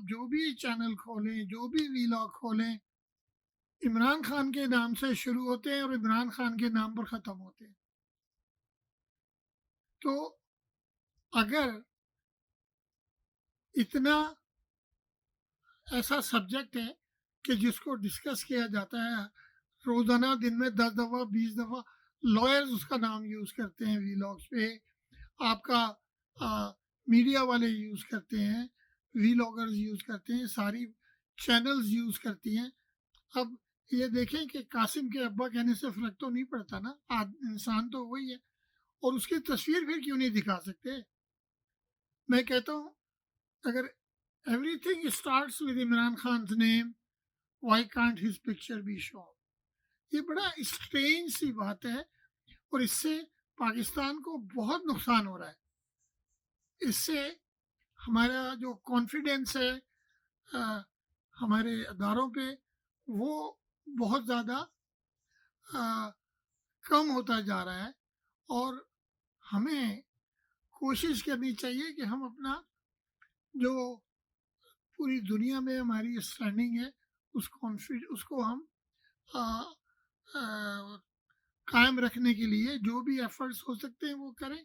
जो भी चैनल खोलें, जो भी वीलॉग खोलें, इमरान खान के नाम से शुरू होते हैं और इमरान खान के नाम पर ख़त्म होते हैं। तो अगर इतना ऐसा सब्जेक्ट है कि जिसको डिस्कस किया जाता है रोज़ाना, दिन में 10 दफ़ा 20 दफ़ा, लॉयर्स उसका नाम यूज़ करते हैं वीलॉग्स पे, आपका मीडिया वाले यूज़ करते हैं, वीलॉगर्स यूज़ करते हैं, सारी चैनल्स यूज़ करती हैं। अब ये देखें कि कासिम के अब्बा कहने से फ़र्क तो नहीं पड़ता ना, इंसान तो वही है, और उसकी तस्वीर फिर क्यों नहीं दिखा सकते? मैं कहता हूँ अगर everything starts with Imran Khan's name, why can't his picture be shown? ये बड़ा स्ट्रेंज सी बात है, और इससे पाकिस्तान को बहुत नुकसान हो रहा है। इससे हमारा जो कॉन्फिडेंस है अ, हमारे अदारों पे, वो बहुत ज़्यादा कम होता जा रहा है। और हमें कोशिश करनी चाहिए कि हम अपना जो पूरी दुनिया में हमारी स्टैंडिंग है, उसको हम आ, आ, कायम रखने के लिए जो भी एफर्ट्स हो सकते हैं वो करें।